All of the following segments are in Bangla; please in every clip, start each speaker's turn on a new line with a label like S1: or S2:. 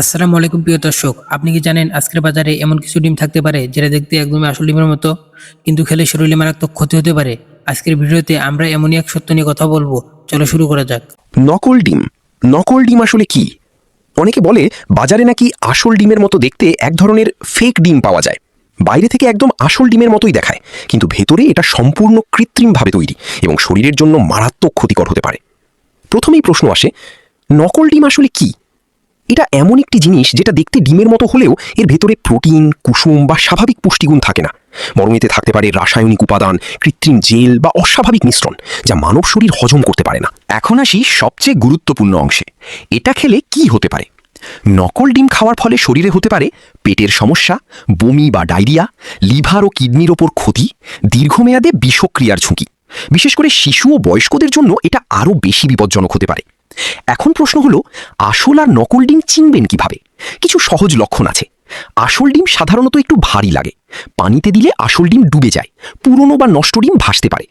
S1: আসসালামু আলাইকুম প্রিয় দর্শক, আপনি কি জানেন আজকের বাজারে এমন কিছু ডিম থাকতে পারে যেটা দেখতে একদমই আসল ডিমের মতো, কিন্তু খেলে শরীরে মারাত্মক ক্ষতি হতে পারে। আজকের ভিডিওতে আমরা এমনই এক সত্য নিয়ে কথা বলবো। চলো শুরু করা যাক।
S2: নকল ডিম। নকল ডিম আসলে কি? অনেকে বলে বাজারে নাকি আসল ডিমের মতো দেখতে এক ধরনের ফেক ডিম পাওয়া যায়। বাইরে থেকে একদম আসল ডিমের মতোই দেখায়, কিন্তু ভেতরে এটা সম্পূর্ণ কৃত্রিমভাবে তৈরি এবং শরীরের জন্য মারাত্মক ক্ষতিকর হতে পারে। প্রথমেই প্রশ্ন আসে, নকল ডিম আসলে কি? এটা এমন একটি জিনিস যেটা দেখতে ডিমের মতো হলেও এর ভেতরে প্রোটিন, কুসুম বা স্বাভাবিক পুষ্টিগুণ থাকে না। বরং এতে থাকতে পারে রাসায়নিক উপাদান, কৃত্রিম জেল বা অস্বাভাবিক মিশ্রণ, যা মানব শরীর হজম করতে পারে না। এখন আসি সবচেয়ে গুরুত্বপূর্ণ অংশে, এটা খেলে কি হতে পারে। নকল ডিম খাওয়ার ফলে শরীরে হতে পারে পেটের সমস্যা, বমি বা ডায়রিয়া, লিভার ও কিডনির ওপর ক্ষতি, দীর্ঘমেয়াদে বিষক্রিয়ার ঝুঁকি। বিশেষ করে শিশু ও বয়স্কদের জন্য এটা আরও বেশি বিপজ্জনক হতে পারে। এখন প্রশ্ন হলো, আসল আর নকল ডিম চিনবেন কিভাবে? কিছু সহজ লক্ষণ আছে। আসল ডিম সাধারণত একটু ভারী লাগে, পানিতে দিলে আসল ডিম ডুবে যায়, পুরনো বা নষ্ট ডিম ভাসতে পারে,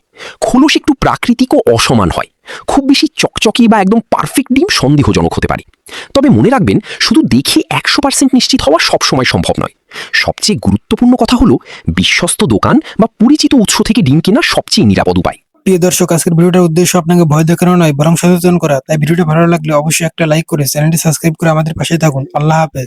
S2: খোলস একটু প্রাকৃতিক ও অসমান হয়, খুব বেশি চকচকে বা একদম পারফেক্ট ডিম সন্দেহজনক হতে পারে। তবে মনে রাখবেন, শুধু দেখে 100% নিশ্চিত হওয়া সবসময় সম্ভব নয়। সবচেয়ে গুরুত্বপূর্ণ কথা হলো, বিশ্বস্ত দোকান বা পরিচিত উৎস থেকে ডিম কেনা সবচেয়ে নিরাপদ উপায়।
S1: প্রিয় দর্শক, আজকের ভিডিওটার উদ্দেশ্য আপনাকে ভয় দেখানো নয়, বরং সচেতন করা। তাই ভিডিওটা ভালো লাগলে অবশ্যই একটা লাইক করে চ্যানেলটি সাবস্ক্রাইব করে আমাদের পাশে থাকুন। আল্লাহ হাফেজ।